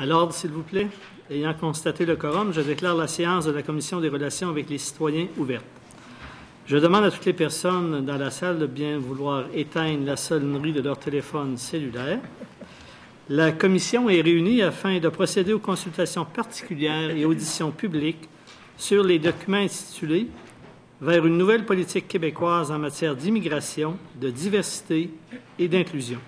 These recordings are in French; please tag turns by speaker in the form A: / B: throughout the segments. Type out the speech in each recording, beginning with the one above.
A: À l'ordre, s'il vous plaît. Ayant constaté le quorum, je déclare la séance de la Commission des relations avec les citoyens ouverte. Je demande à toutes les personnes dans la salle de bien vouloir éteindre la sonnerie de leur téléphone cellulaire. La Commission est réunie afin de procéder aux consultations particulières et auditions publiques sur les documents intitulés « Vers une nouvelle politique québécoise en matière d'immigration, de diversité et d'inclusion ».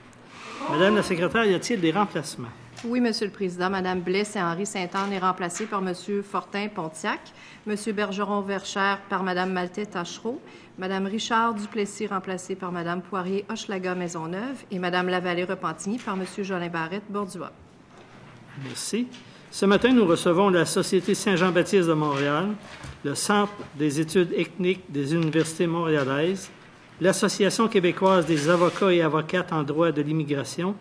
A: Madame la secrétaire, y a-t-il des remplacements?
B: Oui, Monsieur le Président. Madame Blais et Henri Saint-Anne est remplacée par Monsieur Fortin-Pontiac, Monsieur Bergeron-Verchères par Madame Maltais-Tachereau, Madame Richard Duplessis remplacée par Madame Poirier-Hochelaga-Maisonneuve et Madame Lavallée-Repentigny par Monsieur Jolin Barrette-Bordua.
A: Merci. Ce matin, nous recevons la Société Saint-Jean-Baptiste de Montréal, le Centre des études ethniques des universités montréalaises, l'Association québécoise des avocats et avocates en droit de l'immigration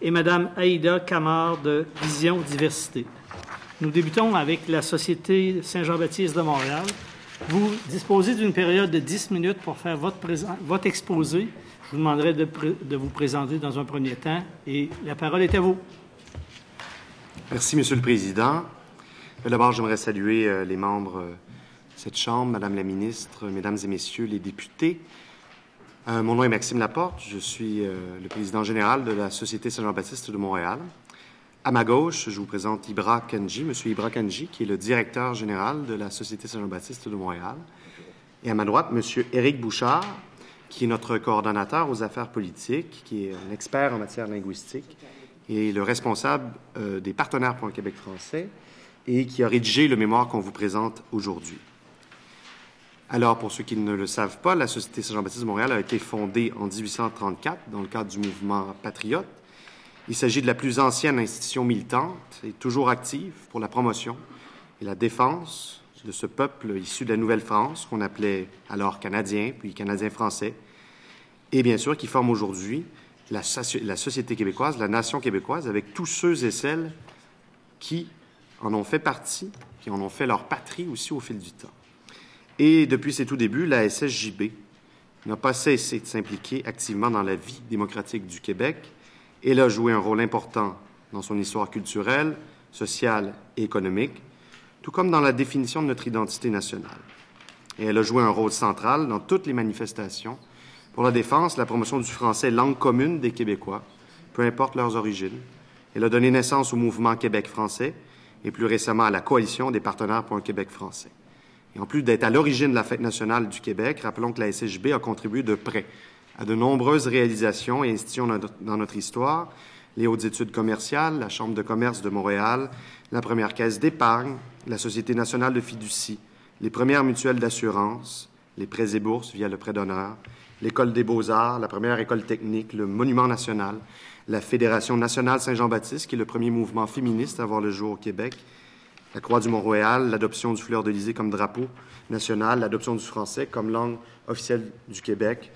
A: et Mme Aïda Camard de Vision Diversité. Nous débutons avec la Société Saint-Jean-Baptiste de Montréal. Vous disposez d'une période de 10 minutes pour faire votre exposé. Je vous demanderai de vous présenter dans un premier temps et la parole est à vous.
C: Merci, Monsieur le Président. D'abord, j'aimerais saluer les membres de cette Chambre, Madame la ministre, Mesdames et Messieurs les députés. Mon nom est Maxime Laporte. Je suis le président général de la Société Saint-Jean-Baptiste de Montréal. À ma gauche, je vous présente Ibra Kenji, Monsieur Ibra Kenji, qui est le directeur général de la Société Saint-Jean-Baptiste de Montréal. Et à ma droite, Monsieur Éric Bouchard, qui est notre coordonnateur aux affaires politiques, qui est un expert en matière linguistique et le responsable des partenaires pour un Québec français et qui a rédigé le mémoire qu'on vous présente aujourd'hui. Alors, pour ceux qui ne le savent pas, la Société Saint-Jean-Baptiste de Montréal a été fondée en 1834 dans le cadre du mouvement patriote. Il s'agit de la plus ancienne institution militante et toujours active pour la promotion et la défense de ce peuple issu de la Nouvelle-France, qu'on appelait alors Canadien, puis Canadien-Français, et bien sûr qui forme aujourd'hui la société québécoise, la nation québécoise, avec tous ceux et celles qui en ont fait partie, qui en ont fait leur patrie aussi au fil du temps. Et depuis ses tout débuts, la SSJB n'a pas cessé de s'impliquer activement dans la vie démocratique du Québec. Elle a joué un rôle important dans son histoire culturelle, sociale et économique, tout comme dans la définition de notre identité nationale. Et elle a joué un rôle central dans toutes les manifestations pour la défense, la promotion du français langue commune des Québécois, peu importe leurs origines. Elle a donné naissance au mouvement Québec français et plus récemment à la coalition des partenaires pour un Québec français. Et en plus d'être à l'origine de la Fête nationale du Québec, rappelons que la SSJB a contribué de près à de nombreuses réalisations et institutions dans notre histoire, les hautes études commerciales, la Chambre de commerce de Montréal, la première caisse d'épargne, la Société nationale de fiducie, les premières mutuelles d'assurance, les prêts et bourses via le prêt d'honneur, l'École des beaux-arts, la première école technique, le Monument national, la Fédération nationale Saint-Jean-Baptiste, qui est le premier mouvement féministe à voir le jour au Québec, la Croix du Mont-Royal, l'adoption du fleur-de-lysée comme drapeau national, l'adoption du français comme langue officielle du Québec,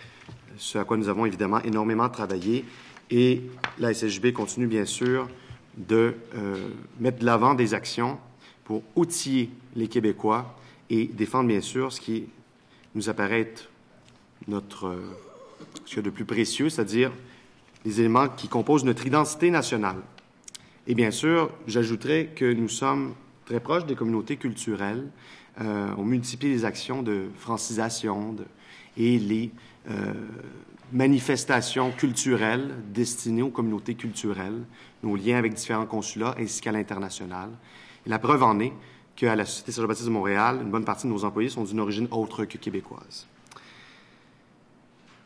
C: ce à quoi nous avons évidemment énormément travaillé. Et la SSJB continue bien sûr de mettre de l'avant des actions pour outiller les Québécois et défendre bien sûr ce qui nous apparaît être ce qu'il y a de plus précieux, c'est-à-dire les éléments qui composent notre identité nationale. Et bien sûr, j'ajouterais que nous sommes très proches des communautés culturelles. On multiplie les actions de francisation et les manifestations culturelles destinées aux communautés culturelles, nos liens avec différents consulats ainsi qu'à l'international. Et la preuve en est qu'à la Société Saint-Jean-Baptiste de Montréal, une bonne partie de nos employés sont d'une origine autre que québécoise.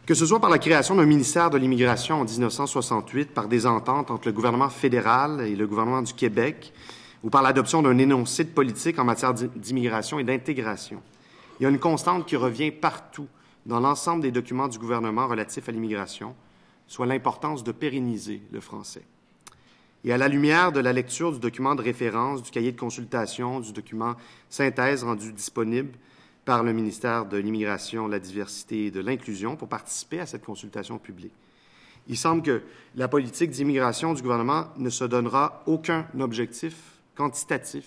C: Que ce soit par la création d'un ministère de l'Immigration en 1968, par des ententes entre le gouvernement fédéral et le gouvernement du Québec, ou par l'adoption d'un énoncé de politique en matière d'immigration et d'intégration, il y a une constante qui revient partout dans l'ensemble des documents du gouvernement relatifs à l'immigration, soit l'importance de pérenniser le français. Et à la lumière de la lecture du document de référence, du cahier de consultation, du document synthèse rendu disponible par le ministère de l'Immigration, de la Diversité et de l'Inclusion pour participer à cette consultation publique, il semble que la politique d'immigration du gouvernement ne se donnera aucun objectif quantitatif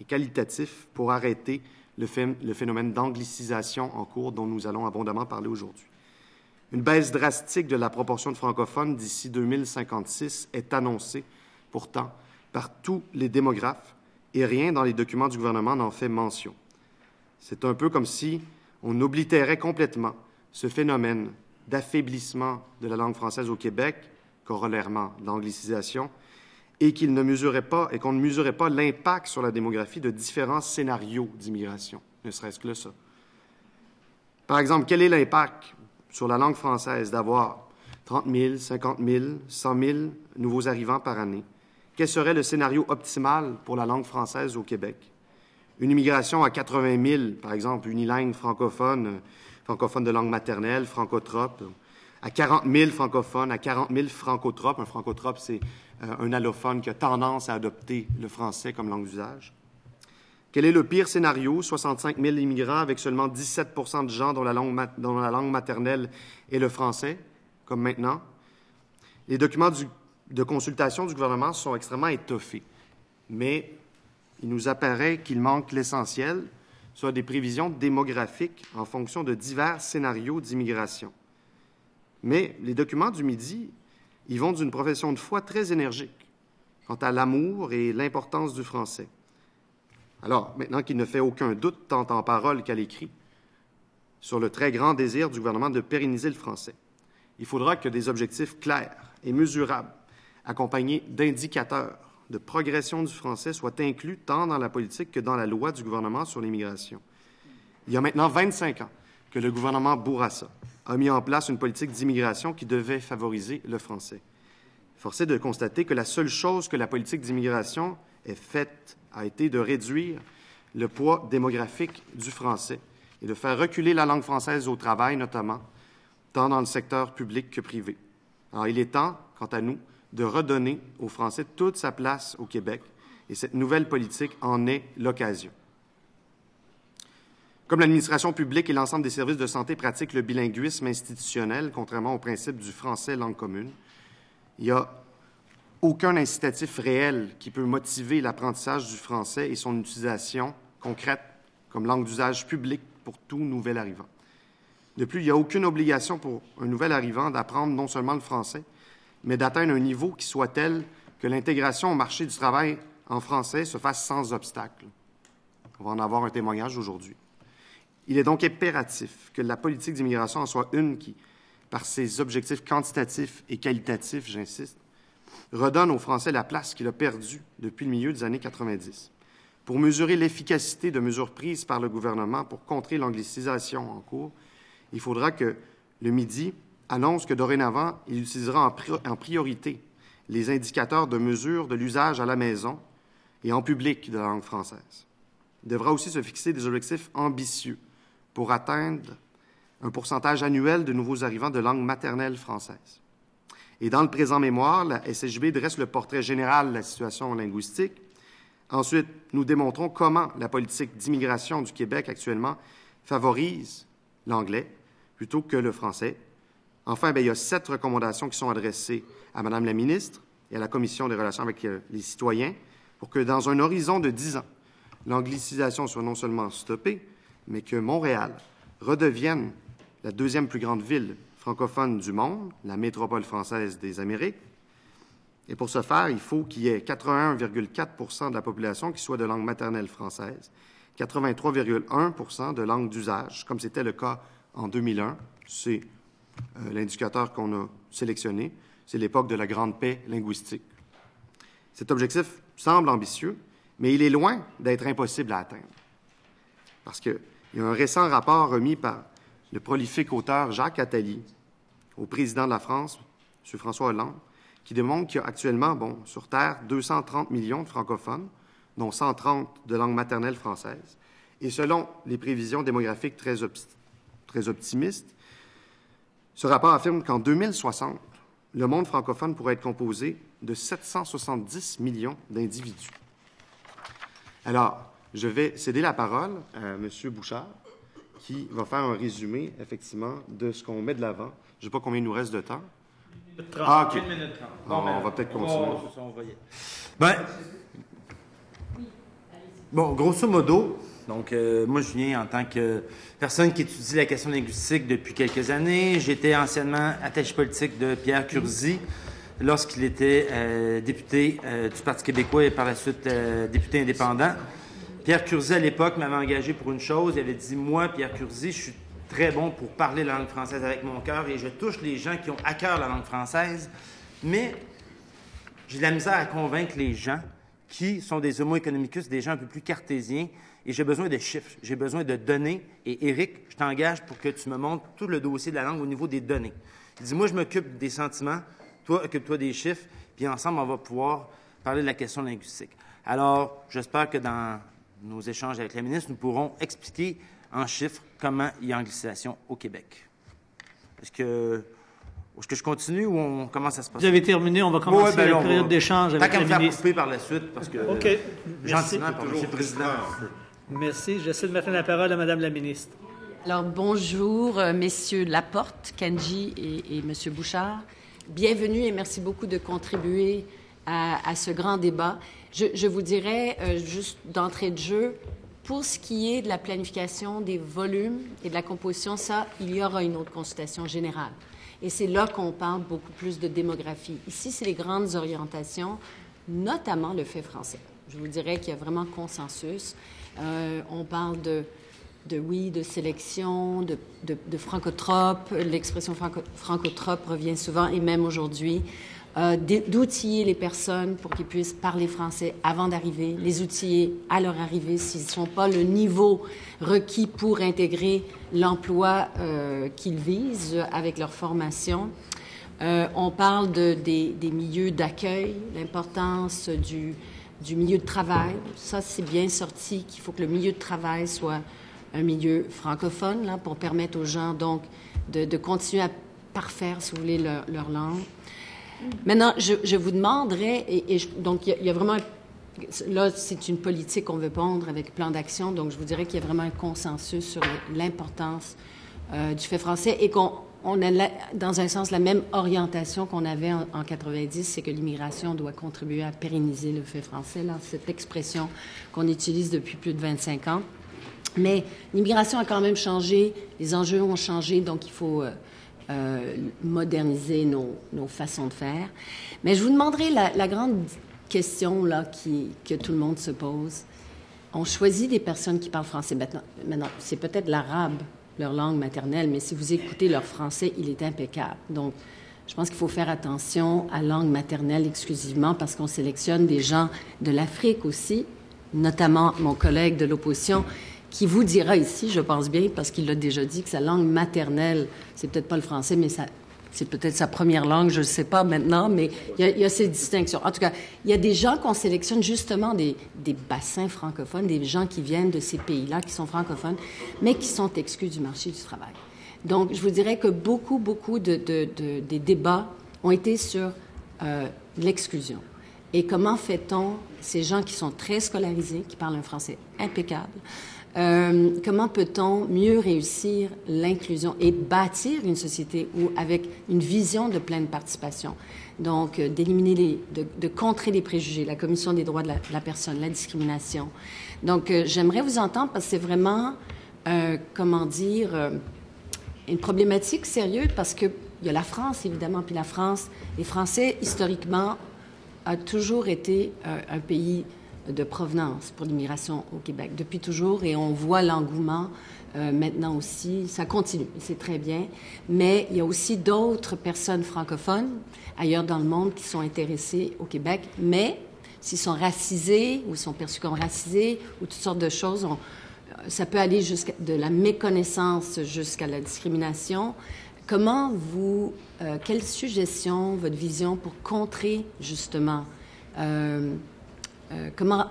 C: et qualitatif pour arrêter le phénomène d'anglicisation en cours dont nous allons abondamment parler aujourd'hui. Une baisse drastique de la proportion de francophones d'ici 2056 est annoncée pourtant par tous les démographes et rien dans les documents du gouvernement n'en fait mention. C'est un peu comme si on oblitérait complètement ce phénomène d'affaiblissement de la langue française au Québec, corollairement d'anglicisation, et qu'on ne mesurait pas l'impact sur la démographie de différents scénarios d'immigration, ne serait-ce que ça. Par exemple, quel est l'impact sur la langue française d'avoir 30 000, 50 000, 100 000 nouveaux arrivants par année? Quel serait le scénario optimal pour la langue française au Québec? Une immigration à 80 000, par exemple, unilingue francophone de langue maternelle, francotrope, à 40 000 francophones, à 40 000 francotropes. Un francotrope, c'est un allophone qui a tendance à adopter le français comme langue d'usage. Quel est le pire scénario? 65 000 immigrants avec seulement 17 % de gens dont la langue maternelle est le français, comme maintenant. Les documents de consultation du gouvernement sont extrêmement étoffés, mais il nous apparaît qu'il manque l'essentiel, soit des prévisions démographiques en fonction de divers scénarios d'immigration. Mais les documents du Midi, ils vont d'une profession de foi très énergique quant à l'amour et l'importance du français. Alors, maintenant qu'il ne fait aucun doute, tant en parole qu'à l'écrit, sur le très grand désir du gouvernement de pérenniser le français, il faudra que des objectifs clairs et mesurables, accompagnés d'indicateurs de progression du français, soient inclus tant dans la politique que dans la loi du gouvernement sur l'immigration. Il y a maintenant 25 ans que le gouvernement Bourassa a mis en place une politique d'immigration qui devait favoriser le français. Force est de constater que la seule chose que la politique d'immigration ait faite a été de réduire le poids démographique du français et de faire reculer la langue française au travail, notamment, tant dans le secteur public que privé. Alors, il est temps, quant à nous, de redonner au français toute sa place au Québec, et cette nouvelle politique en est l'occasion. Comme l'administration publique et l'ensemble des services de santé pratiquent le bilinguisme institutionnel, contrairement au principe du français langue commune, il n'y a aucun incitatif réel qui peut motiver l'apprentissage du français et son utilisation concrète comme langue d'usage public pour tout nouvel arrivant. De plus, il n'y a aucune obligation pour un nouvel arrivant d'apprendre non seulement le français, mais d'atteindre un niveau qui soit tel que l'intégration au marché du travail en français se fasse sans obstacle. On va en avoir un témoignage aujourd'hui. Il est donc impératif que la politique d'immigration en soit une qui, par ses objectifs quantitatifs et qualitatifs, j'insiste, redonne au français la place qu'il a perdue depuis le milieu des années 90. Pour mesurer l'efficacité de mesures prises par le gouvernement pour contrer l'anglicisation en cours, il faudra que le Midi annonce que dorénavant, il utilisera en priorité les indicateurs de mesure de l'usage à la maison et en public de la langue française. Il devra aussi se fixer des objectifs ambitieux pour atteindre un pourcentage annuel de nouveaux arrivants de langue maternelle française. Et dans le présent mémoire, la SHB dresse le portrait général de la situation linguistique. Ensuite, nous démontrons comment la politique d'immigration du Québec actuellement favorise l'anglais plutôt que le français. Enfin, il y a 7 recommandations qui sont adressées à Mme la ministre et à la Commission des relations avec les citoyens pour que, dans un horizon de 10 ans, l'anglicisation soit non seulement stoppée, mais que Montréal redevienne la deuxième plus grande ville francophone du monde, la métropole française des Amériques. Et pour ce faire, il faut qu'il y ait 81,4 % de la population qui soit de langue maternelle française, 83,1 % de langue d'usage, comme c'était le cas en 2001. C'est l'indicateur qu'on a sélectionné. C'est l'époque de la grande paix linguistique. Cet objectif semble ambitieux, mais il est loin d'être impossible à atteindre. Parce qu'il y a un récent rapport remis par le prolifique auteur Jacques Attali au président de la France, M. François Hollande, qui démontre qu'il y a actuellement, sur Terre, 230 millions de francophones, dont 130 de langue maternelle française. Et selon les prévisions démographiques très optimistes, ce rapport affirme qu'en 2060, le monde francophone pourrait être composé de 770 millions d'individus. Alors, je vais céder la parole à M. Bouchard, qui va faire un résumé, effectivement, de ce qu'on met de l'avant. Je ne sais pas combien il nous reste de temps.
D: 30.
C: Ah, OK.
D: 1 minute 30.
C: On va peut-être continuer.
D: Grosso modo, donc, moi, je viens en tant que personne qui étudie la question linguistique depuis quelques années. J'étais anciennement attaché politique de Pierre Curzi. lorsqu'il était député du Parti québécois et par la suite député indépendant. Pierre Curzi, à l'époque, m'avait engagé pour une chose. Il avait dit, moi, Pierre Curzi, je suis très bon pour parler la langue française avec mon cœur et je touche les gens qui ont à cœur la langue française, mais j'ai de la misère à convaincre les gens qui sont des homo economicus, des gens un peu plus cartésiens, et j'ai besoin de chiffres, j'ai besoin de données. Et Éric, je t'engage pour que tu me montres tout le dossier de la langue au niveau des données. Il dit, moi, je m'occupe des sentiments, toi, occupe-toi des chiffres, puis ensemble, on va pouvoir parler de la question linguistique. Alors, j'espère que dans nos échanges avec la ministre, nous pourrons expliquer en chiffres comment il y a anglicisation au Québec. Est-ce que je continue ou on commence à se passer?
A: Vous avez terminé, on va commencer la période d'échange avec la ministre.
D: Tant qu'à me faire couper par la suite, parce que...
A: OK.
D: Gentiment, Monsieur le Président.
A: Merci. J'essaie de mettre la parole à Madame la ministre.
E: Alors, bonjour, messieurs Laporte, Kenji et Monsieur Bouchard. Bienvenue et merci beaucoup de contribuer à ce grand débat. Je vous dirais, juste d'entrée de jeu, pour ce qui est de la planification des volumes et de la composition, ça, il y aura une autre consultation générale. Et c'est là qu'on parle beaucoup plus de démographie. Ici, c'est les grandes orientations, notamment le fait français. Je vous dirais qu'il y a vraiment consensus. On parle de sélection, de francotrope. L'expression francotrope revient souvent, et même aujourd'hui. D'outiller les personnes pour qu'ils puissent parler français avant d'arriver, les outiller à leur arrivée s'ils ne sont pas le niveau requis pour intégrer l'emploi qu'ils visent avec leur formation. On parle des milieux d'accueil, l'importance du milieu de travail. Ça, c'est bien sorti qu'il faut que le milieu de travail soit un milieu francophone, là, pour permettre aux gens, donc, de continuer à parfaire, si vous voulez, leur langue. Maintenant, je vous demanderais, donc il y a vraiment, là, c'est une politique qu'on veut pondre avec plan d'action, donc je vous dirais qu'il y a vraiment un consensus sur l'importance du fait français et qu'on a, dans un sens, la même orientation qu'on avait en 90, c'est que l'immigration doit contribuer à pérenniser le fait français, là, cette expression qu'on utilise depuis plus de 25 ans. Mais l'immigration a quand même changé, les enjeux ont changé, donc il faut... moderniser nos façons de faire. Mais je vous demanderai la grande question là, que tout le monde se pose. On choisit des personnes qui parlent français. Maintenant c'est peut-être l'arabe, leur langue maternelle, mais si vous écoutez leur français, il est impeccable. Donc, je pense qu'il faut faire attention à langue maternelle exclusivement parce qu'on sélectionne des gens de l'Afrique aussi, notamment mon collègue de l'opposition, qui vous dira ici, je pense bien, parce qu'il l'a déjà dit, que sa langue maternelle, c'est peut-être pas le français, mais c'est peut-être sa première langue, je ne sais pas maintenant, mais il y a ces distinctions. En tout cas, il y a des gens qu'on sélectionne justement des bassins francophones, des gens qui viennent de ces pays-là, qui sont francophones, mais qui sont exclus du marché du travail. Donc, je vous dirais que beaucoup des débats ont été sur l'exclusion. Et comment fait-on, ces gens qui sont très scolarisés, qui parlent un français impeccable, comment peut-on mieux réussir l'inclusion et bâtir une société avec une vision de pleine participation? Donc, d'éliminer de contrer les préjugés, la Commission des droits de la personne, la discrimination. Donc, j'aimerais vous entendre parce que c'est vraiment, une problématique sérieuse parce qu'il y a la France, évidemment, puis la France, les Français, historiquement, a toujours été un pays de provenance pour l'immigration au Québec, depuis toujours, et on voit l'engouement maintenant aussi. Ça continue, c'est très bien, mais il y a aussi d'autres personnes francophones ailleurs dans le monde qui sont intéressées au Québec, mais s'ils sont racisés ou sont perçus comme racisés ou toutes sortes de choses, ça peut aller jusqu'à de la méconnaissance jusqu'à la discrimination. Comment quelle suggestion, votre vision pour contrer justement comment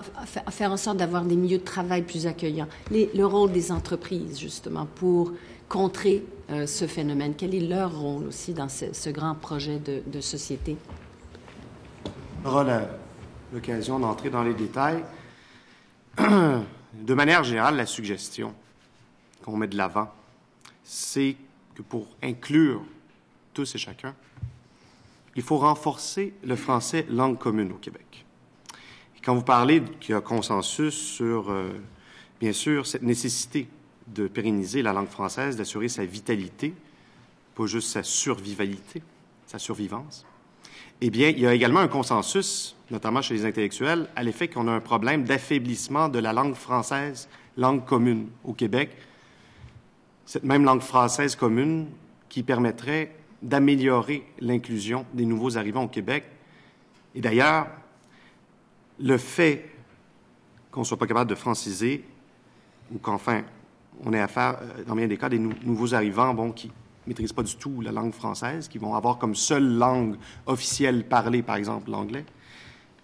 E: faire en sorte d'avoir des milieux de travail plus accueillants, le rôle des entreprises, justement, pour contrer ce phénomène? Quel est leur rôle aussi dans ce grand projet de société?
C: On aura l'occasion d'entrer dans les détails. De manière générale, la suggestion qu'on met de l'avant, c'est que pour inclure tous et chacun, il faut renforcer le français langue commune au Québec. Et quand vous parlez qu'il y a consensus sur, bien sûr, cette nécessité de pérenniser la langue française, d'assurer sa vitalité, pas juste sa survivalité, sa survivance, Eh bien, il y a également un consensus, notamment chez les intellectuels, à l'effet qu'on a un problème d'affaiblissement de la langue française, langue commune au Québec. Cette même langue française commune qui permettrait d'améliorer l'inclusion des nouveaux arrivants au Québec. Et d'ailleurs, le fait qu'on ne soit pas capable de franciser ou qu'enfin, on ait affaire, dans bien des cas, des nouveaux arrivants qui ne maîtrisent pas du tout la langue française, qui vont avoir comme seule langue officielle parlée, par exemple, l'anglais,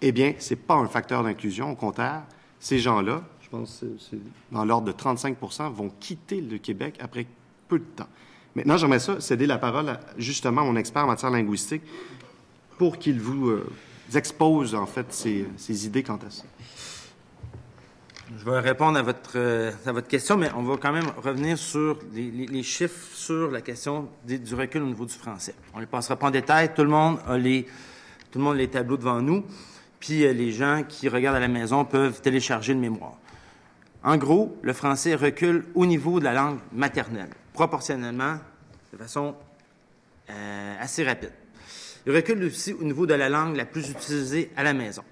C: eh bien, ce n'est pas un facteur d'inclusion. Au contraire, ces gens-là, je pense que c'est dans l'ordre de 35 % vont quitter le Québec après peu de temps. Maintenant, j'aimerais céder la parole justement à mon expert en matière linguistique pour qu'il vous expose, en fait, ses idées quant à ça.
D: Je vais répondre à votre question, mais on va quand même revenir sur les chiffres sur la question du recul au niveau du français. On ne les passera pas en détail. Tout le monde a les tableaux devant nous, puis les gens qui regardent à la maison peuvent télécharger le mémoire. En gros, le français recule au niveau de la langue maternelle, proportionnellement, de façon assez rapide. Il recule aussi au niveau de la langue la plus utilisée à la maison.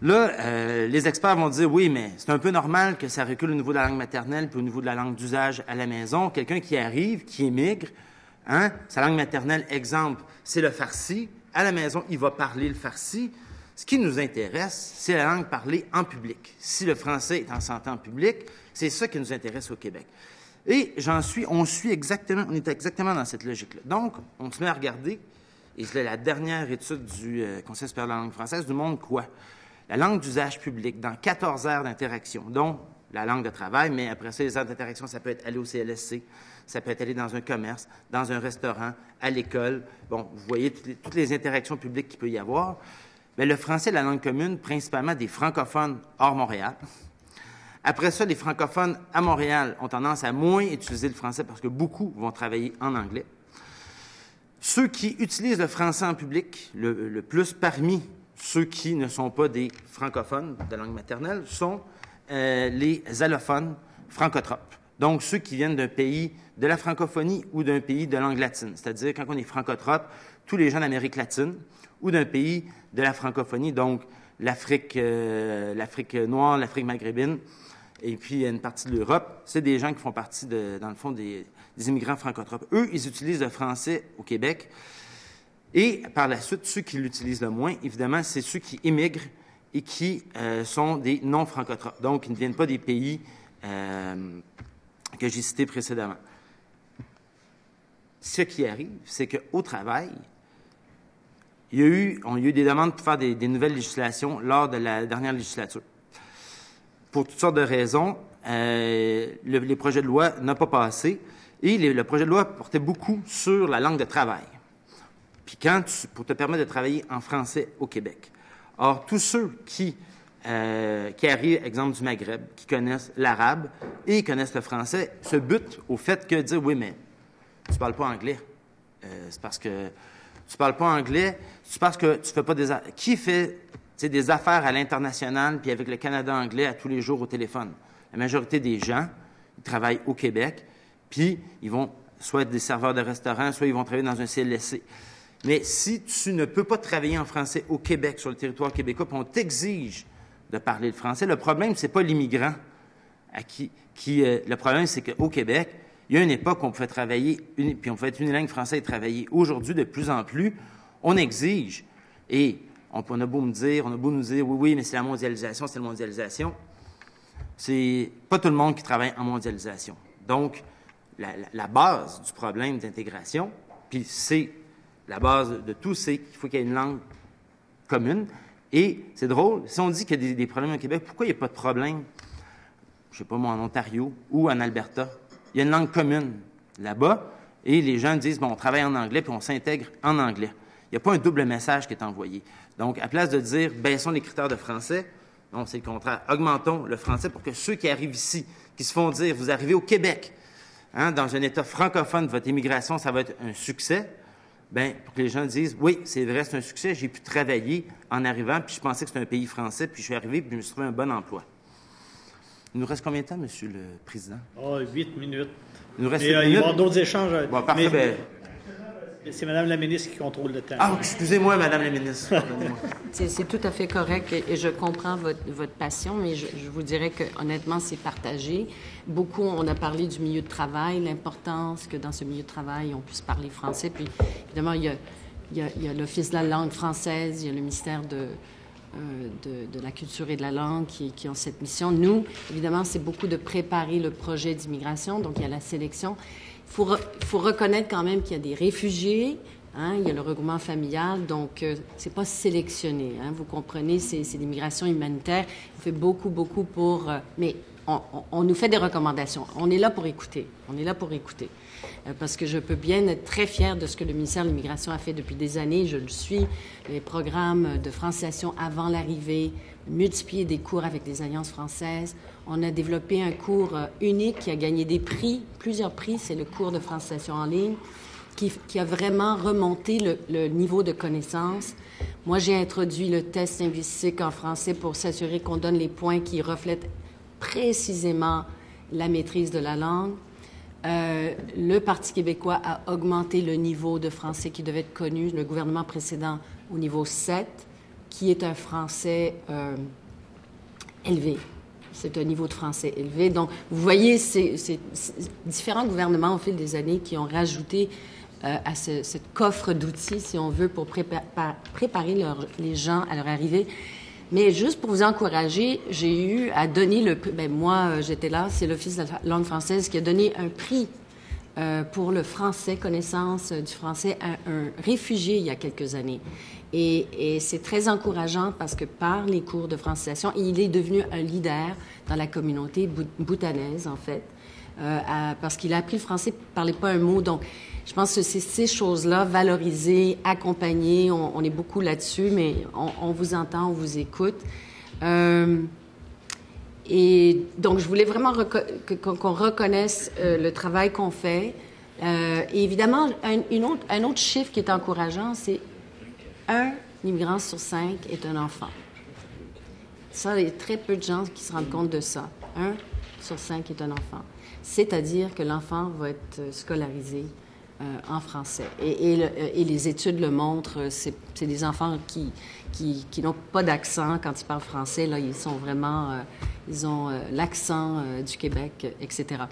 D: Là, les experts vont dire, oui, mais c'est un peu normal que ça recule au niveau de la langue maternelle puis au niveau de la langue d'usage à la maison. Quelqu'un qui arrive, qui émigre, sa langue maternelle, exemple, c'est le farsi. À la maison, il va parler le farsi. Ce qui nous intéresse, c'est la langue parlée en public. Si le français est en santé en public, c'est ça qui nous intéresse au Québec. Et on est exactement dans cette logique-là. Donc, on se met à regarder, et c'est la dernière étude du Conseil supérieur de la langue française nous montre quoi? La langue d'usage public dans 14 aires d'interaction, dont la langue de travail, mais après ça, les aires d'interaction, ça peut être aller au CLSC, ça peut être aller dans un commerce, dans un restaurant, à l'école. Bon, vous voyez toutes les interactions publiques qu'il peut y avoir. Bien, le français est la langue commune, principalement des francophones hors Montréal. Après ça, les francophones à Montréal ont tendance à moins utiliser le français parce que beaucoup vont travailler en anglais. Ceux qui utilisent le français en public, le plus parmi ceux qui ne sont pas des francophones de langue maternelle, sont les allophones francotropes. Donc, ceux qui viennent d'un pays de la francophonie ou d'un pays de langue latine. C'est-à-dire, quand on est francotrope, tous les gens d'Amérique latine ou d'un pays de la francophonie, donc l'Afrique noire, l'Afrique maghrébine, et puis une partie de l'Europe, c'est des gens qui font partie, dans le fond, des immigrants francotropes. Eux, ils utilisent le français au Québec. Et par la suite, ceux qui l'utilisent le moins, évidemment, c'est ceux qui émigrent et qui sont des non-francotropes. Donc, ils ne viennent pas des pays que j'ai cités précédemment. Ce qui arrive, c'est qu'au travail, il y a eu des demandes pour faire des nouvelles législations lors de la dernière législature. Pour toutes sortes de raisons, les projets de loi n'ont pas passé et le projet de loi portait beaucoup sur la langue de travail. Puis pour te permettre de travailler en français au Québec. Or, tous ceux qui arrivent, exemple du Maghreb, qui connaissent l'arabe et connaissent le français, se butent au fait que dire, oui, mais tu parles pas anglais. C'est parce que tu parles pas anglais, c'est parce que tu fais pas des affaires. Qui fait des affaires à l'international puis avec le Canada anglais à tous les jours au téléphone? La majorité des gens, ils travaillent au Québec, puis ils vont soit être des serveurs de restaurant, soit ils vont travailler dans un CLSC. Mais si tu ne peux pas travailler en français au Québec, sur le territoire québécois, puis on t'exige de parler le français, le problème, c'est pas l'immigrant le problème, c'est qu'au Québec, il y a une époque où on pouvait travailler, puis on pouvait être unilingue français et travailler. Aujourd'hui, de plus en plus, on exige. Et on a beau nous dire, oui, mais c'est la mondialisation, c'est la mondialisation. C'est pas tout le monde qui travaille en mondialisation. Donc, la base du problème d'intégration, puis c'est la base de tout, c'est qu'il faut qu'il y ait une langue commune. Et c'est drôle, si on dit qu'il y a des problèmes au Québec, pourquoi il n'y a pas de problème, je ne sais pas moi, en Ontario ou en Alberta? Il y a une langue commune là-bas et les gens disent, bon, on travaille en anglais puis on s'intègre en anglais. Il n'y a pas un double message qui est envoyé. Donc, à place de dire, baissons les critères de français, non, c'est le contraire. Augmentons le français pour que ceux qui arrivent ici, qui se font dire, vous arrivez au Québec, dans un État francophone, votre immigration, ça va être un succès. Bien, pour que les gens disent, oui, c'est vrai, c'est un succès, j'ai pu travailler en arrivant, puis je pensais que c'était un pays français, puis je suis arrivé, puis je me suis trouvé un bon emploi. Il nous reste combien de temps, Monsieur le Président?
A: 8 minutes.
D: Il nous reste
A: 8 minutes. Il va y avoir d'autres échanges.
D: Bon, parfait.
A: C'est Mme la ministre qui contrôle le temps.
D: Ah, excusez-moi, Madame la ministre. Pardonnez-moi.
E: C'est tout à fait correct et je comprends votre passion, mais je vous dirais que honnêtement, c'est partagé. Beaucoup, on a parlé du milieu de travail, l'importance que dans ce milieu de travail, on puisse parler français. Puis, évidemment, il y a l'Office de la langue française, il y a le ministère de la culture et de la langue qui ont cette mission. Nous, évidemment, c'est beaucoup de préparer le projet d'immigration, donc il y a la sélection. Il faut reconnaître quand même qu'il y a des réfugiés, hein, il y a le regroupement familial, donc c'est pas sélectionné. Hein, vous comprenez, c'est l'immigration humanitaire. On fait beaucoup pour... mais on nous fait des recommandations. On est là pour écouter. Parce que je peux bien être très fière de ce que le ministère de l'Immigration a fait depuis des années. Je le suis. Les programmes de francisation avant l'arrivée, multiplier des cours avec des alliances françaises. On a développé un cours unique qui a gagné des prix, plusieurs prix. C'est le cours de francisation en ligne qui a vraiment remonté le niveau de connaissance. Moi, j'ai introduit le test linguistique en français pour s'assurer qu'on donne les points qui reflètent précisément la maîtrise de la langue. Le Parti québécois a augmenté le niveau de français qui devait être connu, le gouvernement précédent, au niveau 7, qui est un français élevé. C'est un niveau de français élevé. Donc, vous voyez, c'est différents gouvernements au fil des années qui ont rajouté à cette coffre d'outils, si on veut, pour préparer les gens à leur arrivée. Mais juste pour vous encourager, j'ai eu à donner moi, j'étais là, c'est l'Office de la langue française qui a donné un prix pour le français, connaissance du français, à un réfugié il y a quelques années. Et c'est très encourageant parce que par les cours de francisation, il est devenu un leader dans la communauté bhoutanaise, en fait, parce qu'il a appris le français, il ne parlait pas un mot. Donc, je pense que c'est ces choses-là, valoriser, accompagner, on est beaucoup là-dessus, mais on vous entend, on vous écoute. Et donc, je voulais vraiment qu'on reconnaisse le travail qu'on fait. Et évidemment, un autre chiffre qui est encourageant, c'est 1 immigrant sur 5 est un enfant. Ça, il y a très peu de gens qui se rendent compte de ça. 1 sur 5 est un enfant. C'est-à-dire que l'enfant va être scolarisé en français. Et les études le montrent, c'est des enfants qui n'ont pas d'accent quand ils parlent français. Là, ils sont vraiment... ils ont l'accent du Québec, etc.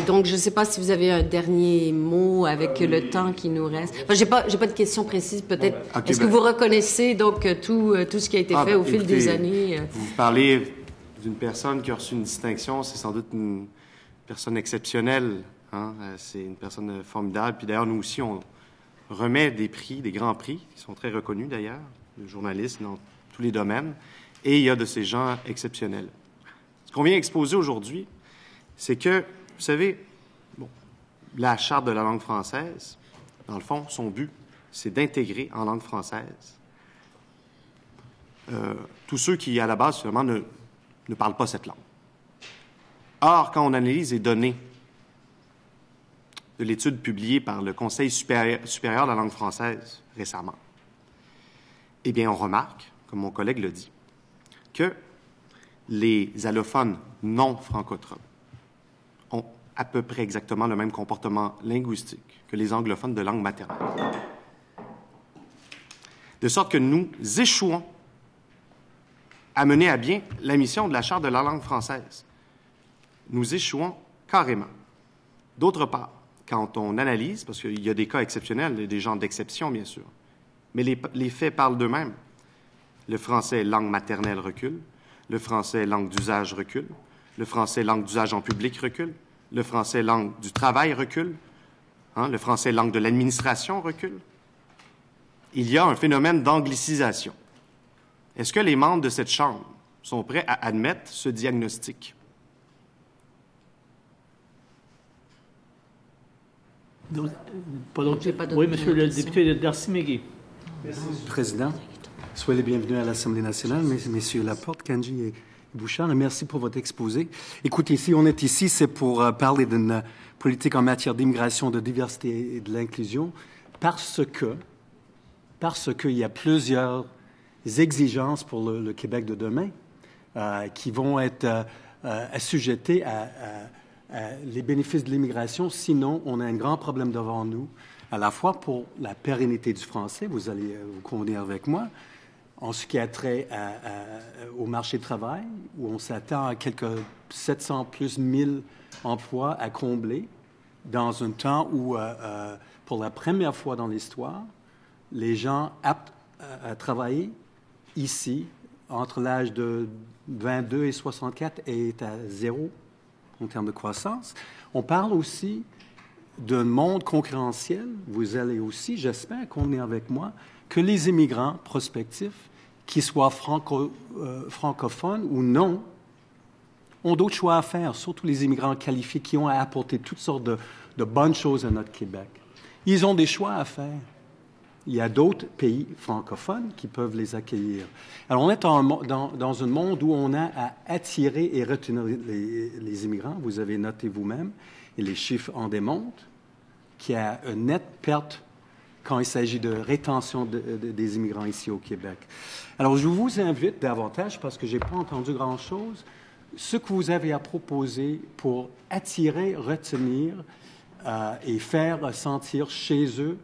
E: Donc, je ne sais pas si vous avez un dernier mot avec le temps qui nous reste. Enfin, j'ai pas de questions précises, peut-être. Okay, est-ce que vous reconnaissez donc tout ce qui a été fait au fil des années?
C: Vous parlez d'une personne qui a reçu une distinction. C'est sans doute une personne exceptionnelle. Hein? C'est une personne formidable. Puis d'ailleurs, nous aussi, on remet des prix, des grands prix, qui sont très reconnus d'ailleurs, de journalistes dans tous les domaines. Et il y a de ces gens exceptionnels. Ce qu'on vient exposer aujourd'hui, c'est que, vous savez, la Charte de la langue française, dans le fond, son but, c'est d'intégrer en langue française tous ceux qui, à la base, finalement, ne parlent pas cette langue. Or, quand on analyse les données de l'étude publiée par le Conseil supérieur de la langue française récemment, eh bien, on remarque, comme mon collègue l'a dit, que les allophones non francophones ont à peu près exactement le même comportement linguistique que les anglophones de langue maternelle. De sorte que nous échouons à mener à bien la mission de la Charte de la langue française. Nous échouons carrément. D'autre part, quand on analyse, parce qu'il y a des cas exceptionnels, des gens d'exception, bien sûr, mais les faits parlent d'eux-mêmes. Le français, langue maternelle, recule. Le français, langue d'usage, recule. Le français, langue d'usage en public, recule. Le français, langue du travail, recule. Hein? Le français, langue de l'administration, recule. Il y a un phénomène d'anglicisation. Est-ce que les membres de cette Chambre sont prêts à admettre ce diagnostic?
A: Oui, monsieur le député d'Arcy-Mégué.
F: Merci, M. le Président. Soyez les bienvenus à l'Assemblée nationale, messieurs Laporte, Kanji et Bouchard, et merci pour votre exposé. Écoutez, si on est ici, c'est pour parler d'une politique en matière d'immigration, de diversité et de l'inclusion, parce qu'il y a plusieurs exigences pour le Québec de demain qui vont être assujetties à les bénéfices de l'immigration. Sinon, on a un grand problème devant nous à la fois pour la pérennité du français, vous allez vous convenir avec moi, en ce qui a trait au marché du travail, où on s'attend à quelques 700 plus 1000 emplois à combler dans un temps où, pour la première fois dans l'histoire, les gens aptes à travailler ici, entre l'âge de 22 et 64, est à zéro en termes de croissance. On parle aussi d'un monde concurrentiel. Vous allez aussi, j'espère, convenir avec moi, que les immigrants prospectifs, qu'ils soient francophones ou non, ont d'autres choix à faire, surtout les immigrants qualifiés qui ont à apporter toutes sortes de bonnes choses à notre Québec. Ils ont des choix à faire. Il y a d'autres pays francophones qui peuvent les accueillir. Alors, on est dans un monde où on a à attirer et retenir les immigrants. Vous avez noté vous-même, et les chiffres en démontrent, qu'il y a une nette perte quand il s'agit de rétention des immigrants ici au Québec. Alors, je vous invite davantage, parce que je n'ai pas entendu grand-chose, ce que vous avez à proposer pour attirer, retenir et faire sentir chez eux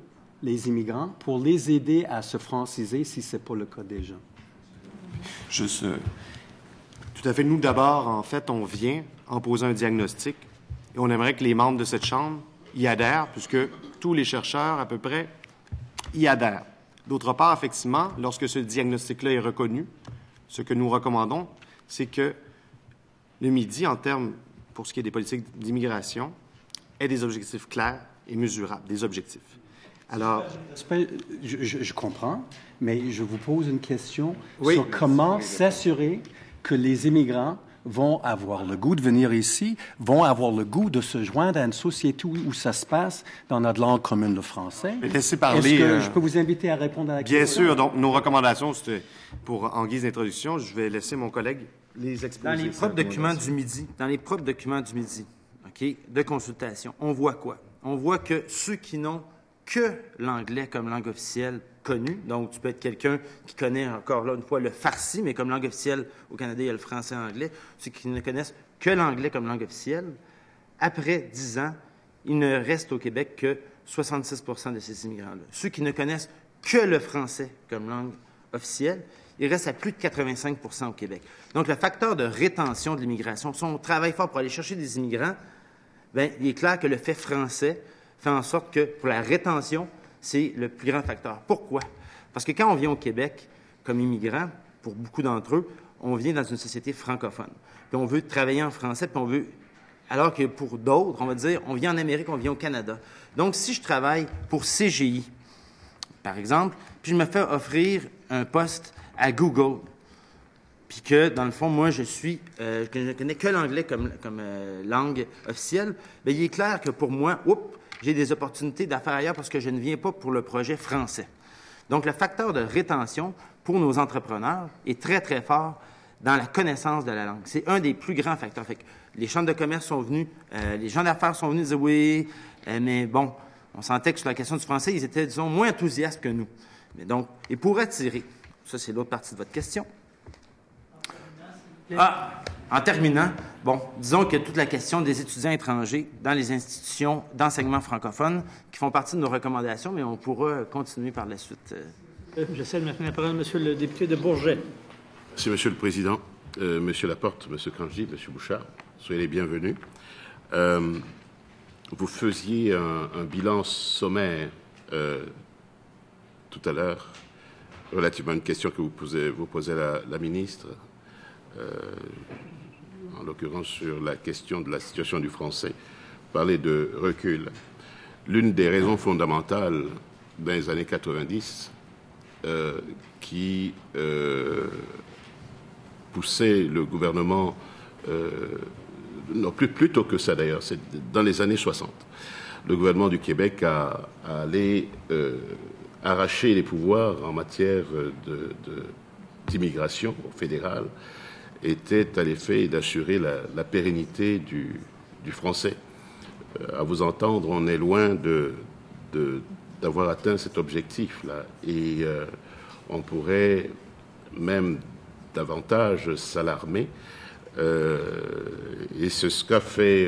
F: les immigrants, pour les aider à se franciser si ce n'est pas le cas déjà.
C: Tout à fait. Nous, d'abord, en fait, on vient en posant un diagnostic et on aimerait que les membres de cette Chambre y adhèrent, puisque tous les chercheurs, à peu près, y adhèrent. D'autre part, effectivement, lorsque ce diagnostic-là est reconnu, ce que nous recommandons, c'est que le Midi, en termes, pour ce qui est des politiques d'immigration, ait des objectifs clairs et mesurables, des objectifs. Alors,
F: je comprends, mais je vous pose une question
C: oui,
F: sur comment s'assurer que les immigrants vont avoir le goût de venir ici, vont avoir le goût de se joindre à une société où ça se passe dans notre langue commune, le français.
C: Laissez parler.
F: Est-ce que je peux vous inviter à répondre à la question?
C: Bien sûr. Donc, nos recommandations, c'était en guise d'introduction. Je vais laisser mon collègue les exposer.
D: Dans les propres documents du Midi, OK, de consultation, on voit quoi? On voit que ceux qui n'ont que l'anglais comme langue officielle connue, donc tu peux être quelqu'un qui connaît encore là une fois le farsi, mais comme langue officielle au Canada, il y a le français et l'anglais, ceux qui ne connaissent que l'anglais comme langue officielle, après 10 ans, il ne reste au Québec que 66 % de ces immigrants-là. Ceux qui ne connaissent que le français comme langue officielle, il reste à plus de 85 % au Québec. Donc, le facteur de rétention de l'immigration, si on travaille fort pour aller chercher des immigrants, bien, il est clair que le fait français fait en sorte que, pour la rétention, c'est le plus grand facteur. Pourquoi? Parce que quand on vient au Québec comme immigrant, pour beaucoup d'entre eux, on vient dans une société francophone. Puis on veut travailler en français, puis on veut... Alors que pour d'autres, on va dire, on vient en Amérique, on vient au Canada. Donc, si je travaille pour CGI, par exemple, puis je me fais offrir un poste à Google, puis que, dans le fond, moi, je ne connais que l'anglais comme langue officielle, bien, il est clair que pour moi, j'ai des opportunités d'affaires ailleurs parce que je ne viens pas pour le projet français. Donc, le facteur de rétention pour nos entrepreneurs est très, très fort dans la connaissance de la langue. C'est un des plus grands facteurs. Fait que les chambres de commerce sont venus, les gens d'affaires sont venus dire oui, mais bon, on sentait que sur la question du français, ils étaient, disons, moins enthousiastes que nous. Mais donc, et pour attirer, ça c'est l'autre partie de votre question. En terminant, bon, disons que toute la question des étudiants étrangers dans les institutions d'enseignement francophone qui font partie de nos recommandations, mais on pourra continuer par la suite.
A: J'essaie de maintenir la parole, Monsieur le député de Bourget.
G: Merci, Monsieur le Président. Monsieur Laporte, Monsieur Kranji, Monsieur Bouchard, soyez les bienvenus. Vous faisiez un bilan sommaire tout à l'heure relativement à une question que vous posez à la ministre, en l'occurrence sur la question de la situation du français, parler de recul. L'une des raisons fondamentales dans les années 90 qui poussait le gouvernement, non plus tôt que ça d'ailleurs, c'est dans les années 60, le gouvernement du Québec a allé arracher les pouvoirs en matière d'immigration fédérale, était à l'effet d'assurer la pérennité du français. À vous entendre, on est loin d'avoir atteint cet objectif-là. Et on pourrait même davantage s'alarmer. Et c'est ce qu'a fait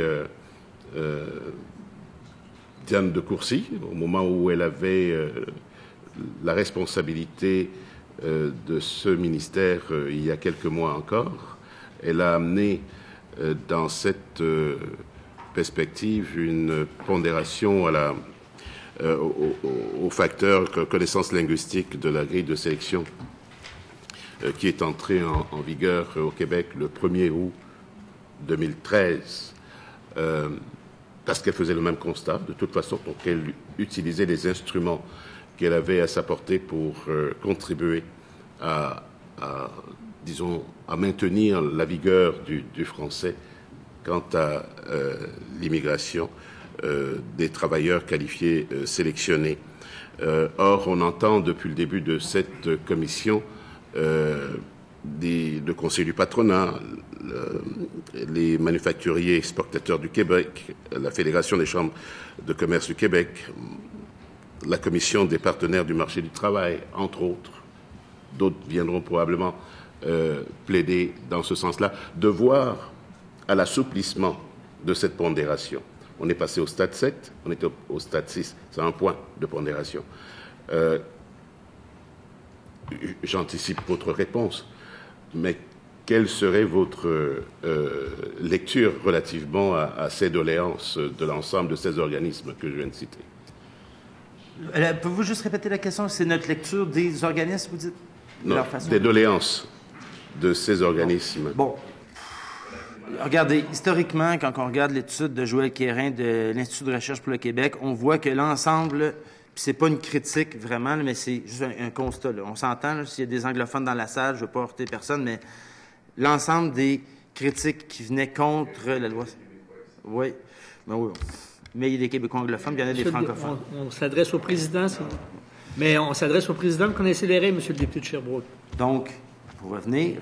G: Diane de Courcy, au moment où elle avait la responsabilité de ce ministère il y a quelques mois encore. Elle a amené dans cette perspective une pondération au facteur connaissance linguistique de la grille de sélection qui est entrée en vigueur au Québec le 1er août 2013. Parce qu'elle faisait le même constat, de toute façon, donc elle utilisait les instruments qu'elle avait à sa portée pour contribuer à maintenir la vigueur du français quant à l'immigration des travailleurs qualifiés sélectionnés. Or, on entend depuis le début de cette commission le Conseil du patronat, les manufacturiers exportateurs du Québec, la Fédération des chambres de commerce du Québec, la Commission des partenaires du marché du travail, entre autres. D'autres viendront probablement plaider dans ce sens-là, de voir à l'assouplissement de cette pondération. On est passé au stade 7, on était au stade 6, c'est un point de pondération. J'anticipe votre réponse, mais quelle serait votre lecture relativement à ces doléances de l'ensemble de ces organismes que je viens de citer?
D: Pouvez-vous juste répéter la question? C'est notre lecture des organismes, vous dites?
G: Non, des doléances de ces organismes.
D: Bon. Regardez, historiquement, quand on regarde l'étude de Joël Quérin de l'Institut de recherche pour le Québec, on voit que l'ensemble, puis c'est pas une critique vraiment, mais c'est juste un constat. Là. On s'entend, s'il y a des anglophones dans la salle, je ne veux pas heurter personne, mais l'ensemble des critiques qui venaient contre la loi... Oui, ben oui. Mais il y a des Québécois anglophones, puis il y en a des francophones.
A: On s'adresse au président, mais on s'adresse au président. Vous connaissez les règles, monsieur le député de Sherbrooke.
D: Donc, pour revenir,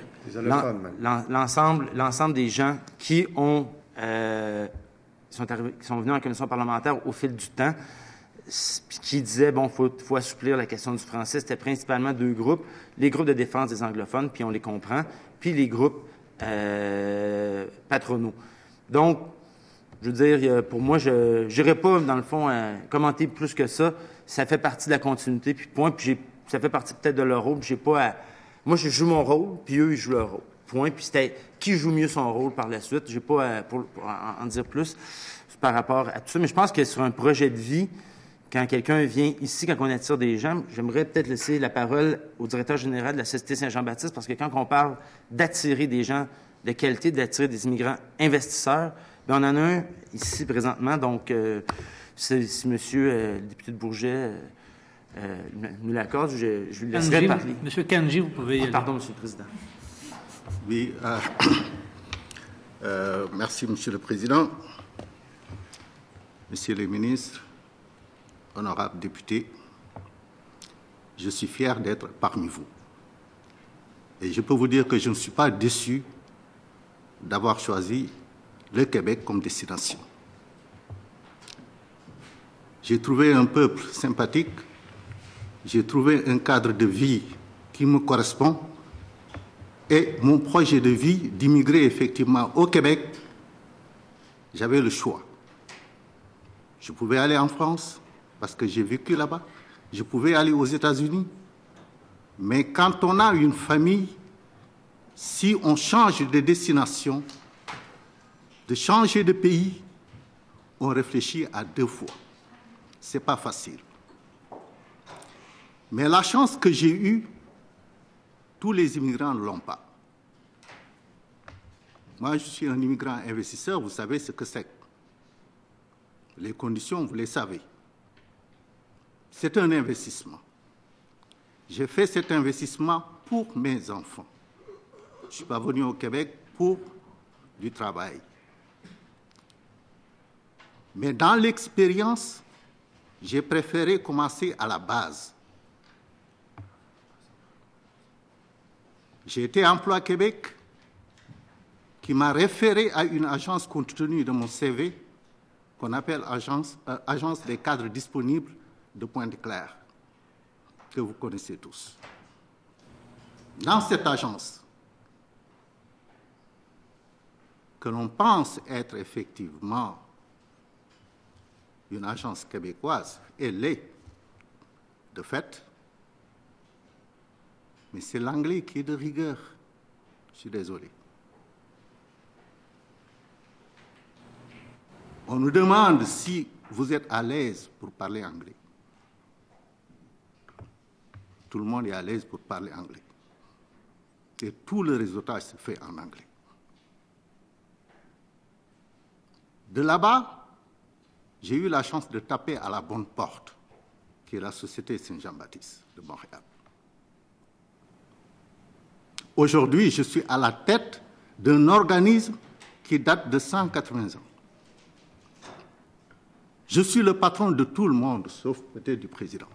D: l'ensemble des gens qui sont venus en commission parlementaire au fil du temps, qui disaient, bon, faut assouplir la question du français, c'était principalement deux groupes, les groupes de défense des anglophones, puis on les comprend, puis les groupes patronaux. Donc, je veux dire, pour moi, je n'irai pas, dans le fond, commenter plus que ça. Ça fait partie de la continuité, puis point, puis ça fait partie peut-être de leur rôle, puis j'ai pas à... Moi, je joue mon rôle, puis eux, ils jouent leur rôle. Point. Puis c'était qui joue mieux son rôle par la suite. J'ai pas pour en dire plus par rapport à tout ça. Mais je pense que sur un projet de vie, quand quelqu'un vient ici, quand on attire des gens, j'aimerais peut-être laisser la parole au directeur général de la Société Saint-Jean-Baptiste, parce que quand on parle d'attirer des gens de qualité, d'attirer des immigrants investisseurs, bien, on en a un ici présentement. Donc, si monsieur le député de Bourget nous l'accorde, je lui laisserai parler.
A: Monsieur Kanji, vous pouvez...
D: pardon, monsieur le président.
H: Oui, merci, monsieur le président. Messieurs les ministres, honorables députés, je suis fier d'être parmi vous. Et je peux vous dire que je ne suis pas déçu d'avoir choisi le Québec comme destination. J'ai trouvé un peuple sympathique, j'ai trouvé un cadre de vie qui me correspond et mon projet de vie d'immigrer effectivement au Québec, j'avais le choix. Je pouvais aller en France parce que j'ai vécu là-bas, je pouvais aller aux États-Unis, mais quand on a une famille, si on change de destination, de changer de pays, on réfléchit à deux fois. Ce n'est pas facile. Mais la chance que j'ai eue, tous les immigrants ne l'ont pas. Moi, je suis un immigrant investisseur, vous savez ce que c'est. Les conditions, vous les savez. C'est un investissement. J'ai fait cet investissement pour mes enfants. Je ne suis pas venu au Québec pour du travail. Mais dans l'expérience, j'ai préféré commencer à la base. J'ai été Emploi Québec qui m'a référé à une agence compte tenu de mon CV qu'on appelle agence des cadres disponibles de Pointe-Claire, que vous connaissez tous. Dans cette agence, que l'on pense être effectivement une agence québécoise, elle l'est, de fait. Mais c'est l'anglais qui est de rigueur. Je suis désolé. On nous demande si vous êtes à l'aise pour parler anglais. Tout le monde est à l'aise pour parler anglais. Et tout le réseautage se fait en anglais. De là-bas, j'ai eu la chance de taper à la bonne porte, qui est la Société Saint-Jean-Baptiste de Montréal. Aujourd'hui, je suis à la tête d'un organisme qui date de 180 ans. Je suis le patron de tout le monde, sauf peut-être du président.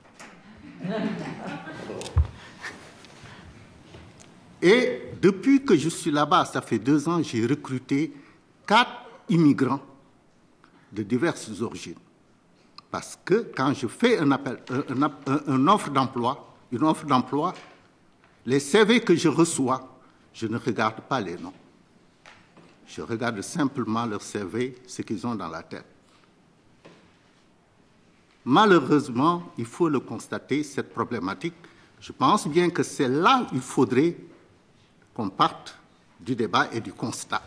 H: Et depuis que je suis là-bas, ça fait 2 ans, j'ai recruté 4 immigrants de diverses origines. Parce que quand je fais une offre d'emploi, les CV que je reçois, je ne regarde pas les noms. Je regarde simplement leur CV, ce qu'ils ont dans la tête. Malheureusement, il faut le constater, cette problématique, je pense bien que c'est là qu'il faudrait qu'on parte du débat et du constat.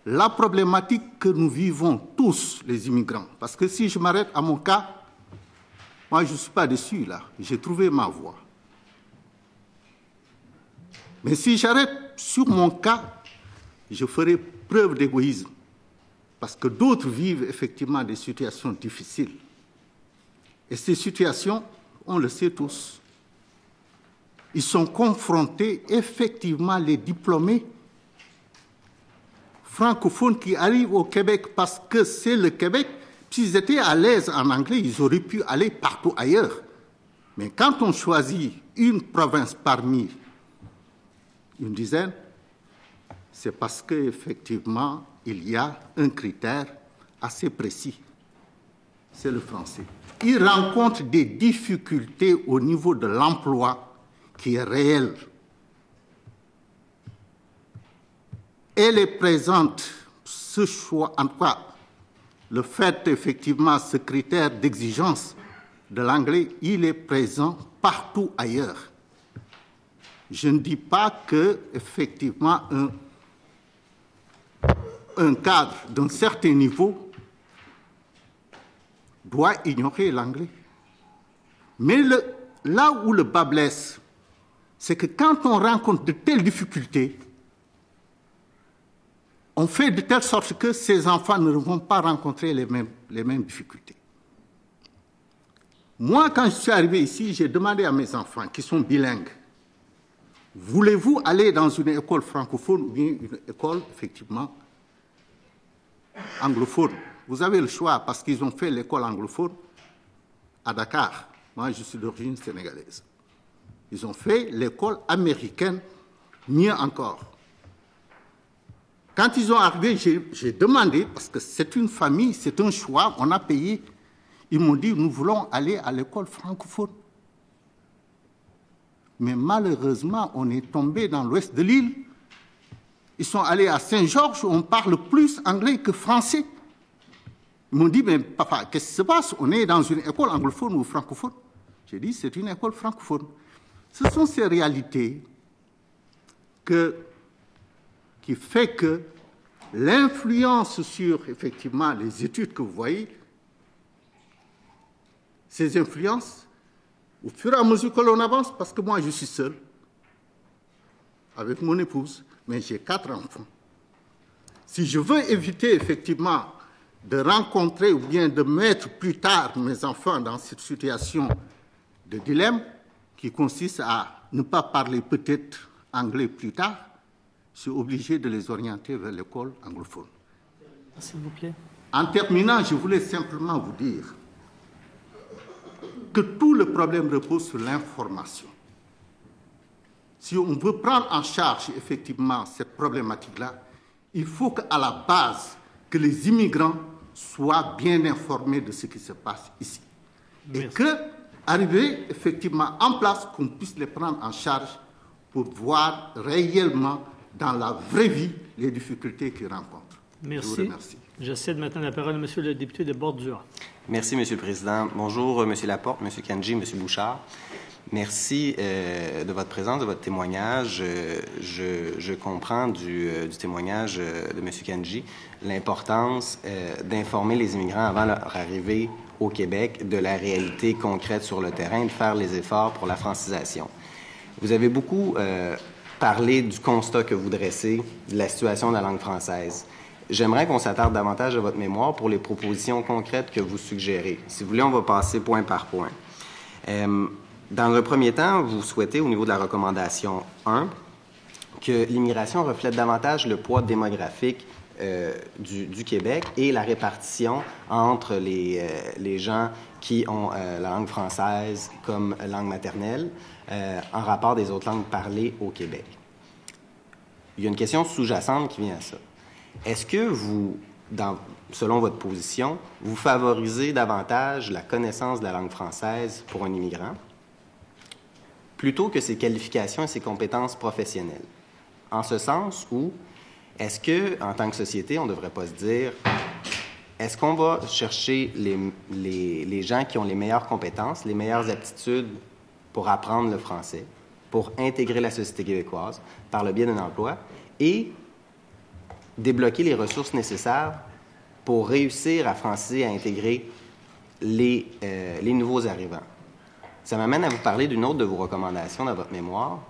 H: La problématique que nous vivons tous, les immigrants, parce que si je m'arrête à mon cas, moi je ne suis pas dessus là, j'ai trouvé ma voie. Mais si j'arrête sur mon cas, je ferai preuve d'égoïsme, parce que d'autres vivent effectivement des situations difficiles. Et ces situations, on le sait tous, ils sont confrontés, effectivement, les diplômés francophones qui arrivent au Québec parce que c'est le Québec. S'ils étaient à l'aise en anglais, ils auraient pu aller partout ailleurs. Mais quand on choisit une province parmi une dizaine, c'est parce qu'effectivement, il y a un critère assez précis. C'est le français. Il rencontre des difficultés au niveau de l'emploi qui est réel. Elle est présente, ce choix, en tout cas, le fait, effectivement, ce critère d'exigence de l'anglais, il est présent partout ailleurs. Je ne dis pas que, effectivement, un cadre d'un certain niveau doit ignorer l'anglais. Mais là où le bas blesse, c'est que quand on rencontre de telles difficultés, on fait de telle sorte que ces enfants ne vont pas rencontrer les mêmes difficultés. Moi, quand je suis arrivé ici, j'ai demandé à mes enfants qui sont bilingues, voulez-vous aller dans une école francophone ou bien une école, effectivement, anglophone? Vous avez le choix parce qu'ils ont fait l'école anglophone à Dakar. Moi, je suis d'origine sénégalaise. Ils ont fait l'école américaine, mieux encore. Quand ils ont arrivé, j'ai demandé, parce que c'est une famille, c'est un choix, on a payé. Ils m'ont dit, nous voulons aller à l'école francophone. Mais malheureusement, on est tombé dans l'ouest de l'île. Ils sont allés à Saint-Georges, où on parle plus anglais que français. Ils m'ont dit, mais papa, qu'est-ce qui se passe? On est dans une école anglophone ou francophone? J'ai dit, c'est une école francophone. Ce sont ces réalités qui fait que l'influence sur, effectivement, les études que vous voyez, ces influences, au fur et à mesure que l'on avance, parce que moi, je suis seul, avec mon épouse, mais j'ai 4 enfants. Si je veux éviter, effectivement, de rencontrer ou bien de mettre plus tard mes enfants dans cette situation de dilemme qui consiste à ne pas parler peut-être anglais plus tard, je suis obligé de les orienter vers l'école anglophone.
A: S'il vous plaît.
H: En terminant, je voulais simplement vous dire que tout le problème repose sur l'information. Si on veut prendre en charge effectivement cette problématique-là, il faut qu'à la base, que les immigrants soient bien informés de ce qui se passe ici. Merci. Et qu'arriver effectivement en place, qu'on puisse les prendre en charge pour voir réellement dans la vraie vie les difficultés qu'ils rencontrent.
A: Merci.
H: Je vous remercie.
A: Je cède maintenant la parole à M. le député de Bordure.
I: Merci, M. le Président. Bonjour, M. Laporte, M. Kandji, M. Bouchard. Merci de votre présence, de votre témoignage. Je comprends du témoignage de M. Kandji l'importance d'informer les immigrants avant leur arrivée au Québec de la réalité concrète sur le terrain, de faire les efforts pour la francisation. Vous avez beaucoup parlé du constat que vous dressez de la situation de la langue française. J'aimerais qu'on s'attarde davantage à votre mémoire pour les propositions concrètes que vous suggérez. Si vous voulez, on va passer point par point. Dans le premier temps, vous souhaitez, au niveau de la recommandation 1, que l'immigration reflète davantage le poids démographique du Québec et la répartition entre les gens qui ont la langue française comme langue maternelle en rapport des autres langues parlées au Québec. Il y a une question sous-jacente qui vient à ça. Est-ce que vous, selon votre position, vous favorisez davantage la connaissance de la langue française pour un immigrant plutôt que ses qualifications et ses compétences professionnelles? En ce sens où, est-ce que, en tant que société, on ne devrait pas se dire, est-ce qu'on va chercher les gens qui ont les meilleures compétences, les meilleures aptitudes pour apprendre le français, pour intégrer la société québécoise par le biais d'un emploi et débloquer les ressources nécessaires pour réussir à franciser, à intégrer les nouveaux arrivants? Ça m'amène à vous parler d'une autre de vos recommandations dans votre mémoire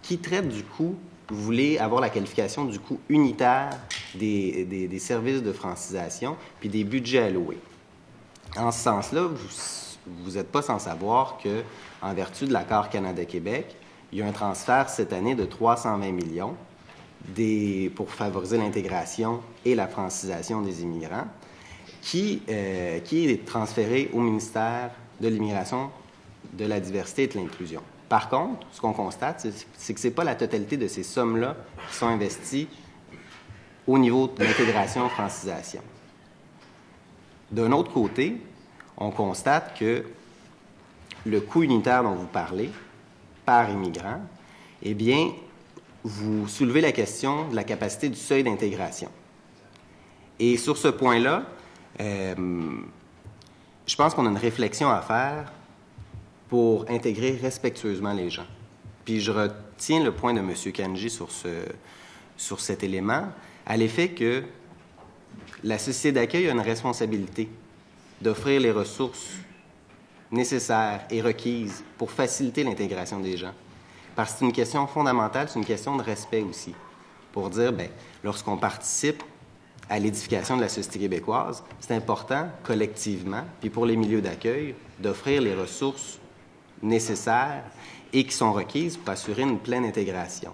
I: qui traite du coût. Vous voulez avoir la qualification du coût unitaire des services de francisation puis des budgets alloués. En ce sens-là, vous n'êtes pas sans savoir que, en vertu de l'accord Canada-Québec, il y a un transfert cette année de 320 millions pour favoriser l'intégration et la francisation des immigrants qui est transféré au ministère de l'Immigration, de la diversité et de l'inclusion. Par contre, ce qu'on constate, c'est que ce n'est pas la totalité de ces sommes-là qui sont investies au niveau de l'intégration et francisation. D'un autre côté, on constate que le coût unitaire dont vous parlez, par immigrant, eh bien, vous soulevez la question de la capacité du seuil d'intégration. Et sur ce point-là, je pense qu'on a une réflexion à faire pour intégrer respectueusement les gens. Puis je retiens le point de M. Kandji sur cet élément, à l'effet que la société d'accueil a une responsabilité d'offrir les ressources nécessaires et requises pour faciliter l'intégration des gens. Parce que c'est une question fondamentale, c'est une question de respect aussi. Pour dire, bien, lorsqu'on participe à l'édification de la société québécoise, c'est important, collectivement, puis pour les milieux d'accueil, d'offrir les ressources nécessaires et qui sont requises pour assurer une pleine intégration.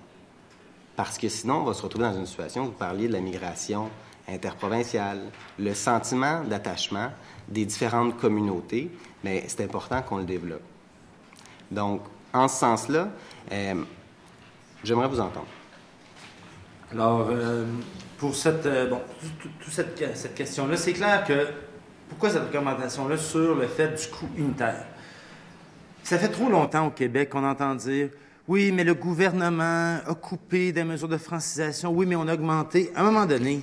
I: Parce que sinon, on va se retrouver dans une situation, vous parliez de la migration interprovinciale, le sentiment d'attachement des différentes communautés, mais c'est important qu'on le développe. Donc, en ce sens-là, j'aimerais vous entendre.
D: Alors, pour cette question-là, c'est clair que pourquoi cette recommandation-là sur le fait du coût unitaire? Ça fait trop longtemps au Québec qu'on entend dire « Oui, mais le gouvernement a coupé des mesures de francisation. Oui, mais on a augmenté. » À un moment donné,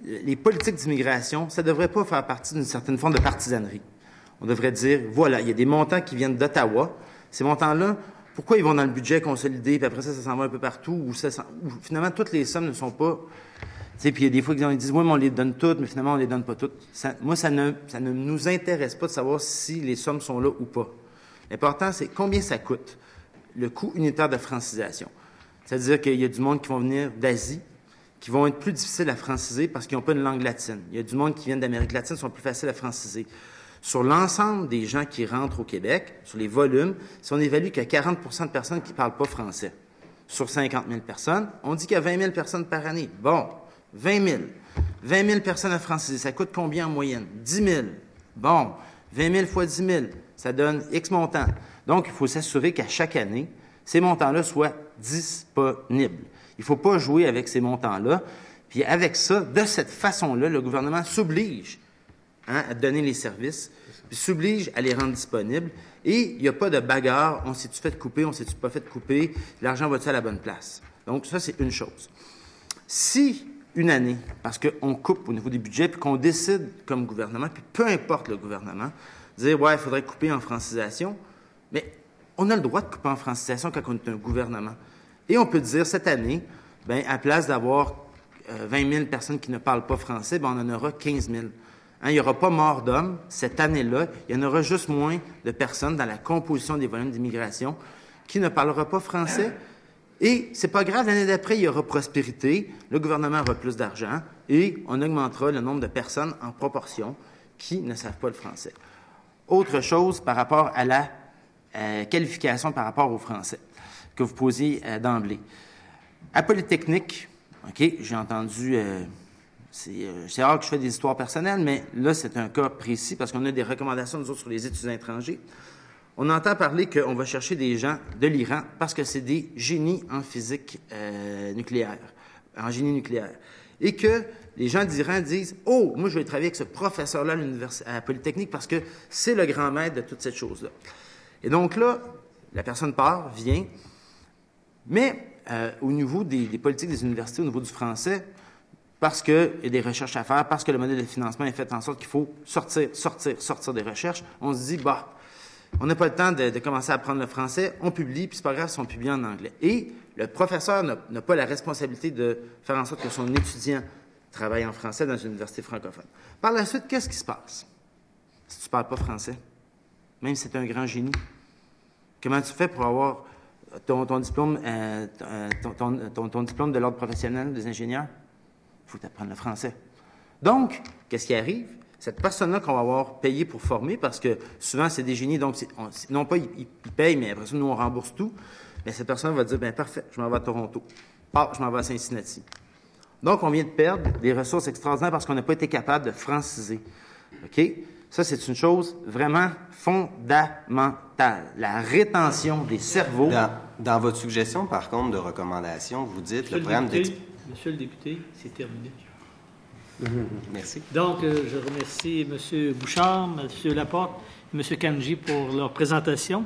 D: les politiques d'immigration, ça ne devrait pas faire partie d'une certaine forme de partisanerie. On devrait dire « Voilà, il y a des montants qui viennent d'Ottawa. Ces montants-là, pourquoi ils vont dans le budget consolidé, puis après ça s'en va un peu partout, ou finalement, toutes les sommes ne sont pas... » Puis il y a des fois qu'ils disent « Oui, mais on les donne toutes, mais finalement, on les donne pas toutes. » Moi, ça ne nous intéresse pas de savoir si les sommes sont là ou pas. L'important, c'est combien ça coûte, le coût unitaire de francisation. C'est-à-dire qu'il y a du monde qui vont venir d'Asie, qui vont être plus difficiles à franciser parce qu'ils n'ont pas une langue latine. Il y a du monde qui vient d'Amérique latine, qui sont plus faciles à franciser. Sur l'ensemble des gens qui rentrent au Québec, sur les volumes, si on évalue qu'il y a 40 % de personnes qui ne parlent pas français, sur 50 000 personnes, on dit qu'il y a 20 000 personnes par année. Bon, 20 000. 20 000 personnes à franciser, ça coûte combien en moyenne? 10 000. Bon, 20 000 fois 10 000, ça donne X montant. Donc, il faut s'assurer qu'à chaque année, ces montants-là soient disponibles. Il ne faut pas jouer avec ces montants-là. Puis avec ça, de cette façon-là, le gouvernement s'oblige à donner les services, puis s'oblige à les rendre disponibles. Et il n'y a pas de bagarre, on s'est-tu fait couper, on s'est-tu pas fait couper, l'argent va-t-il à la bonne place? Donc ça, c'est une chose. Si une année, parce qu'on coupe au niveau des budgets, puis qu'on décide comme gouvernement, puis peu importe le gouvernement, dire, ouais, il faudrait couper en francisation, mais on a le droit de couper en francisation quand on est un gouvernement. Et on peut dire, cette année, bien, à place d'avoir 20 000 personnes qui ne parlent pas français, bien, on en aura 15 000. Hein, il n'y aura pas mort d'homme cette année-là, il y en aura juste moins de personnes dans la composition des volumes d'immigration qui ne parleront pas français. Et c'est pas grave, l'année d'après, il y aura prospérité, le gouvernement aura plus d'argent et on augmentera le nombre de personnes en proportion qui ne savent pas le français. Autre chose par rapport à la qualification par rapport au français que vous posiez d'emblée. À Polytechnique, OK, j'ai entendu, c'est rare que je fais des histoires personnelles, mais là, c'est un cas précis parce qu'on a des recommandations, nous autres, sur les étudiants étrangers. On entend parler qu'on va chercher des gens de l'Iran parce que c'est des génies en physique nucléaire, en génie nucléaire. Et que les gens d'Iran disent « Oh, moi, je vais travailler avec ce professeur-là à Polytechnique parce que c'est le grand maître de toute cette chose-là. » Et donc là, la personne part, vient, mais au niveau des politiques des universités, au niveau du français, parce qu'il y a des recherches à faire, parce que le modèle de financement est fait en sorte qu'il faut sortir des recherches, on se dit « Bah, on n'a pas le temps de commencer à apprendre le français, on publie, puis c'est pas grave si on publie en anglais. » Et le professeur n'a pas la responsabilité de faire en sorte que son étudiant travaille en français dans une université francophone. Par la suite, qu'est-ce qui se passe si tu ne parles pas français? Même si c'est un grand génie. Comment tu fais pour avoir ton diplôme, ton diplôme de l'ordre professionnel des ingénieurs? Il faut apprendre le français. Donc, qu'est-ce qui arrive? Cette personne-là qu'on va avoir payé pour former, parce que souvent, c'est des génies, donc non pas ils payent, mais après ça, nous, on rembourse tout. Mais cette personne va dire, bien, parfait, je m'en vais à Toronto. Ah, je m'en vais à Cincinnati. Donc, on vient de perdre des ressources extraordinaires parce qu'on n'a pas été capable de franciser. OK? Ça, c'est une chose vraiment fondamentale. La rétention des cerveaux.
I: Dans votre suggestion, par contre, de recommandation, vous dites le programme
A: Monsieur le député, c'est terminé.
I: Merci.
A: Donc, je remercie M. Bouchard, M. Laporte et M. Kanji pour leur présentation.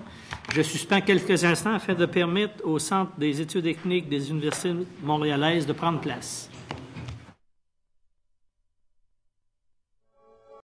A: Je suspends quelques instants afin de permettre au Centre des études techniques des universités montréalaises de prendre place.